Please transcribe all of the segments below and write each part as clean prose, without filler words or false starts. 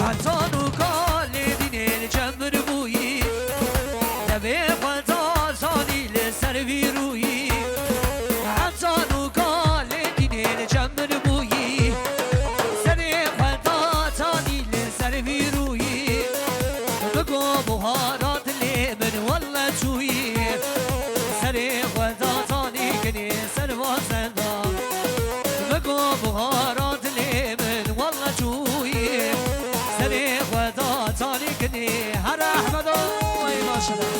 حتى نوكال دين الجمر بوي نبي خدا ثاني لسر بيروي حتى نوكال دين الجمر بوي سر خدا ثاني لسر بيروي بقو بهارات لي من والله توي سر خدا ثاني كني سر واسدا بقو بهارات لي من والله توي سر خدا ثاني كني هر احمد وي ما شاء الله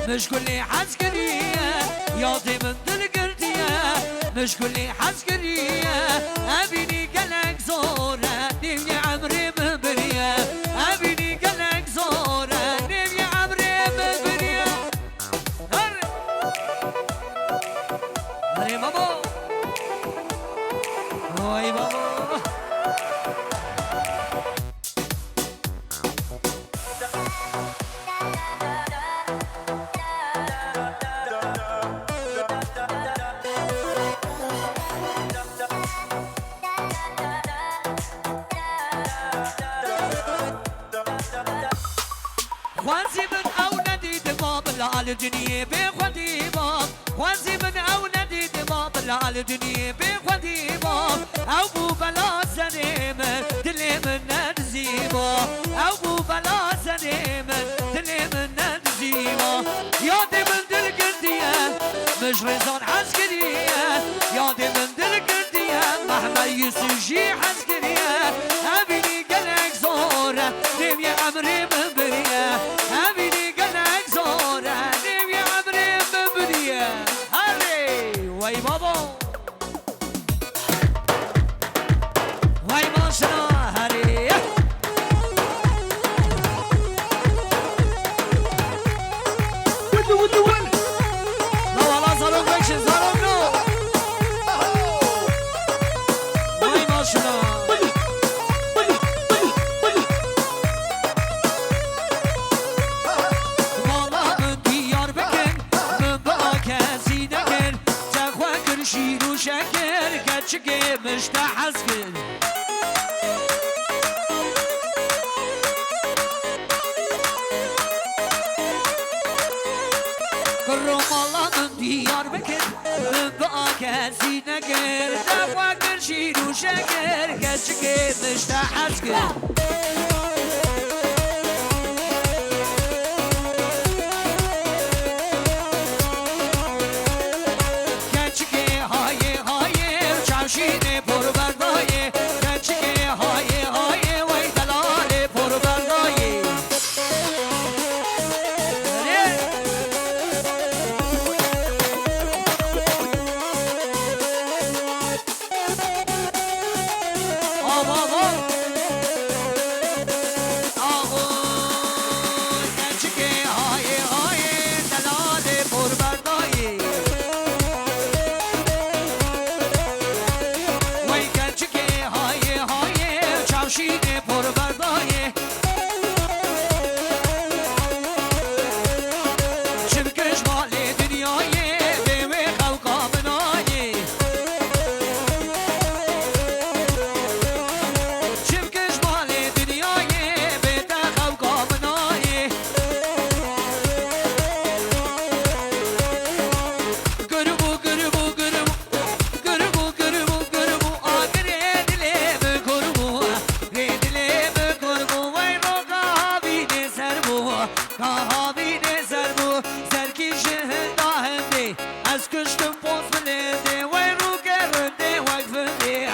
مش كل عسكرية ياضي من دلقرتية مش كل عسكرية أبيني قلق زورة نبي عمري مبرية أبيني قلق زورة نبي عمري مبرية بلا الدنيا بخدي باب خوازي من أولادي دماغ بلا الدنيا بخدي باب أو بو بلا سنيم دلي من نزيبا أو بو بلا سنيم دلي من نزيبا يادي من دل قردية مش رزان عسكرية يادي من دل قردية مهما يسجي عسكرية أبيني قلق زورة نيم يا عمري من برية أبيني قلق زورة نيم يا عمري من برية هاري واي بابا واي ماشنا هاري لا والله زارون بكشن زارون نو واي ماشنا والله من ديار بكن من بقى كاسي نكن تخوى كل شيرو شكر كتشكي مشتاح حسكن كرم الله من ديار بكر من بقى كاسي نكر تخوى كل شيرو شكر كتشكي مشتاح حسكن Şine por verdaye, keçike haye haye, vay dalale por verdaye. Ava ava, ava, keçike haye haye, dalale por verdaye. Şine por verdaye Çivkeş mali dünyayı Deve kavka binayi Çivkeş mali dünyayı Bete kavka binayi Gırbu gırbu gırbu Gırbu gırbu gırbu Agre dilemi kurbu Kahabine serbu Serki şehirda hendi Az kıştım poz bilindi Vay ru gerinde vakfindi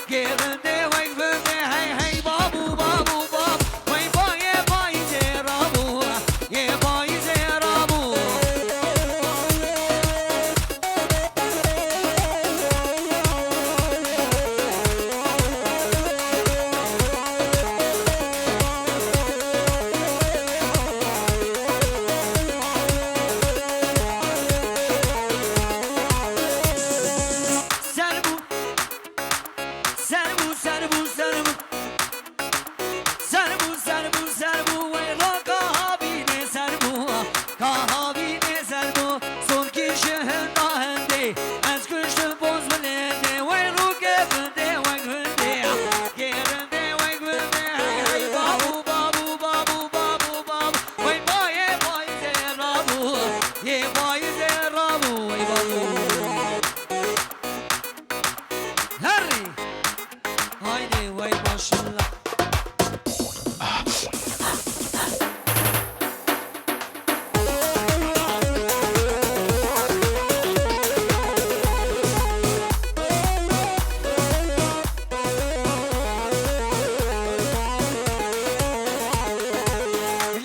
Gerinde vakfindi Hey hey babu babu babu Vay baye bayi zerabu Ye bayi zerabu Serbu Serbu serbu serbu Serbu serbu serbu Vay la kahabine serbu Kahabine serbu Son ki şehirda hendi Az kıştım boz bilindi Vay ru gerinde vakfindi Gerinde vakfindi Hey hey babu babu babu babu babu Vay baye bayi zerabu Ye bayi zerabu Vay babu Harry Haydi vay maşallah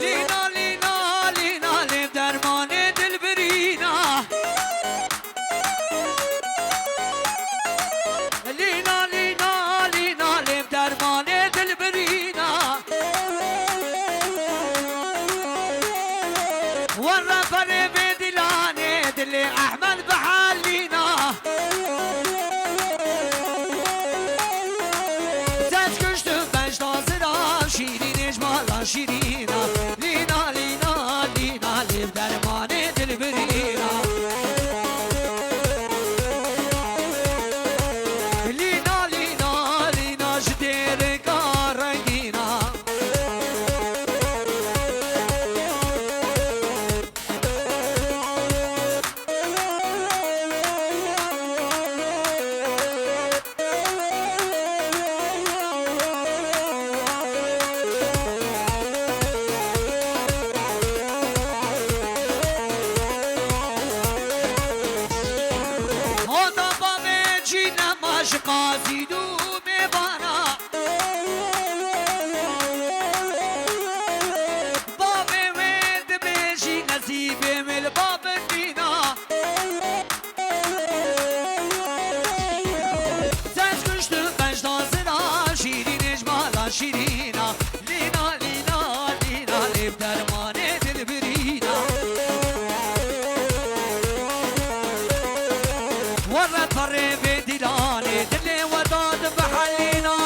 Lina lina lina lev dermane dilberina Lina lina lina lev dermane dilberina Warra fare bedilane dili ahmed bahallina Zez küştüm ben ştazıra şirin ecmala şirina Lina lina lina lev dermane dilberina Lina lina lina jidere karangina باش قاصد ومبانا بابي وين بيجي نسيبي من الباب فينا ساس كشت بش دازنا شيرين اجمالا شيرينا لينا لينا لينا لب درمانه دل برينا ورد فري بدلاني دلي وداد بحلينا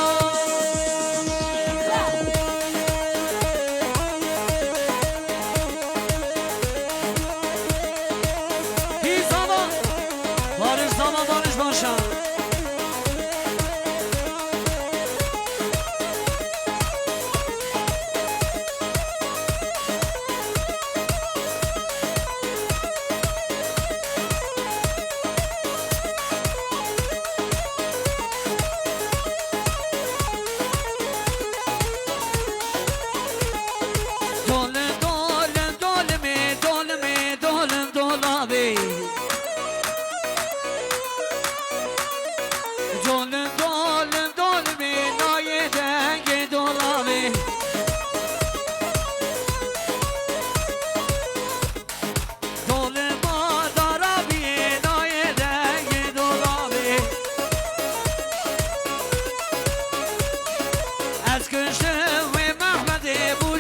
هي زمان بارش باشا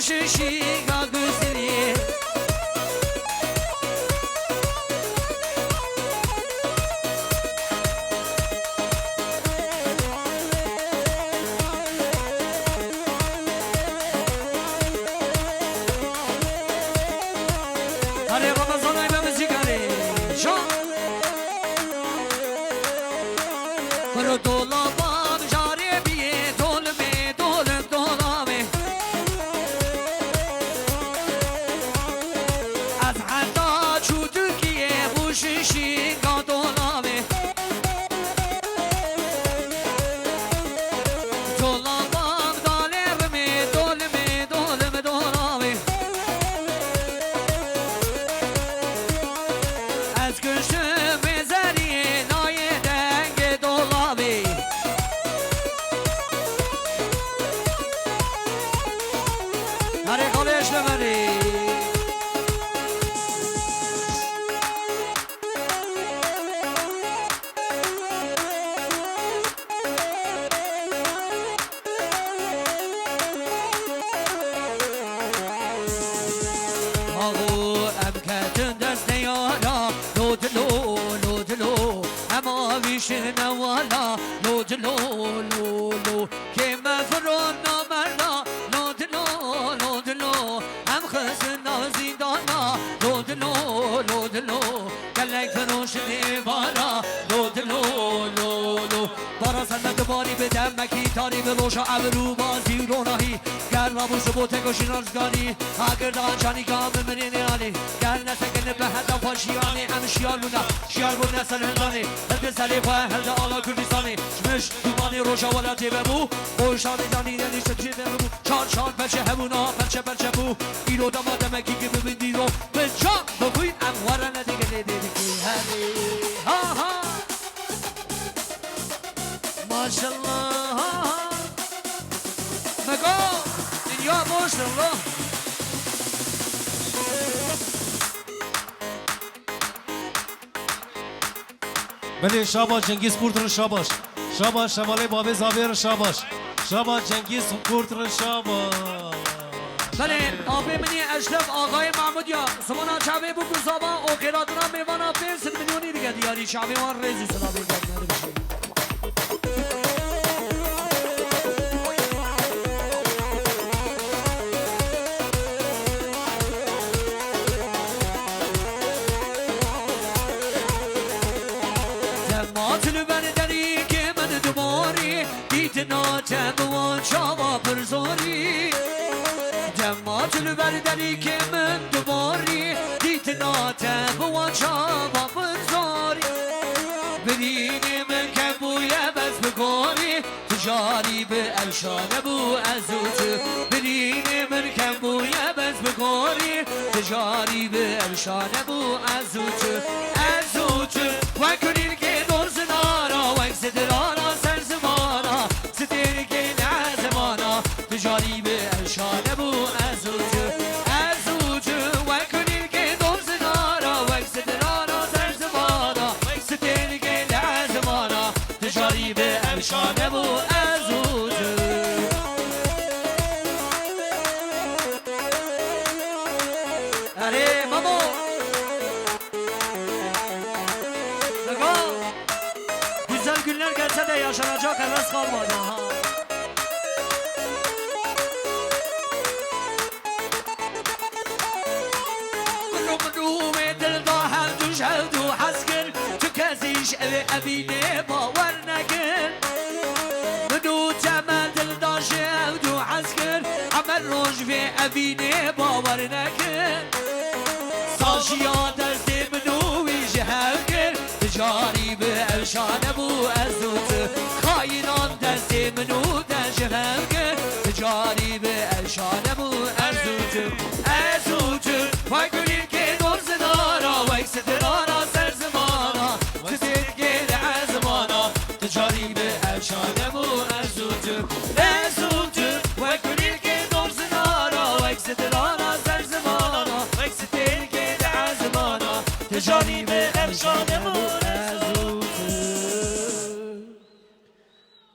شيشيغا güzeli Hadi Ramazan ayına müzik hadi Şan Kuru dolabam jaribiye dolme dolame از حدا چودکیه بوششی گادولامه دولامام دالرمه دولمه دولامه از کشم زریه نای دنگ دولامه هره خالش ببری نوالا لودلو لولو كما فرونا مرنا لودلو لودلو هم خسنا زيدانا لودلو لودلو قالك فروش نيفانا لودلو لولو بارا سلمت باری به دمکی تاری به روشا ابرو بازی روناهی گر رابوش بوته کشین ارزگانی اگر دانچانی کام منین آلی گر نسکن به هدف فاشیانی هم شیار بوده شیار بود نسل هندانی هلد سلی خواه هلد آلا کردستانی شمش دومانی روشا ولا تیبه بو خوشانی دانی دنیشت چیبه بو شان شان پلچه همونا پلچه بو ایرو دما دمکی که ببندی رو به جا بگوین امواره ندیگه دیدی که هدی ها ها ماشالله مگو دنیا ماشالله بله شاباش جنگیز پورتر شاباش شاباش شمالی بابی زاویر شاباش شاباش جنگیز پورتر شاباش بله آبی منی اشرف آقای محمود یا سمانا چاوی بگو زابا او خیراتنا میوانا 5 میلیونی دیگه دیاری چاوی وان ریزی سنا بگرد بشه تبوان شاوا برزاری دمات البردری که من دوباری دیتنا تبوان شاوا برزاری بدینی من که بویا بس بگاری تجاری به الشانه بو ازوت بدینی من که بویا بس بگاری تجاری به الشانه بو ازوت و کنین که دور زنارا و اکسدرارا افشانه و ازوته اره ماما نگاه güzel günler gelse de yaşanacak heves kalmadı ha. شهد وحسكر تكازيش أبيني باور نكر بدو جمال دل دا شهد وحسكر عمل روش في أبيني باور نكر ساشيا دستي منو ويجهكر تجاري بأوشان أبو أزوت خاينان دستي منو تجهكر تجاري بأوشان أبو أزوت أزوت فايقولين كي دور زدارا ويكسدرارا سر زمانا تتركي لعزمانا تجاري بأوشان أبو أزوت أزوت فايقولين كي دور زدارا ويكسدرارا سر زمانا ويكسدركي لعزمانا تجاري بأوشان أبو أزوت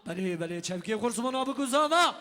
بله بله چمکی خورسمان آب گذانا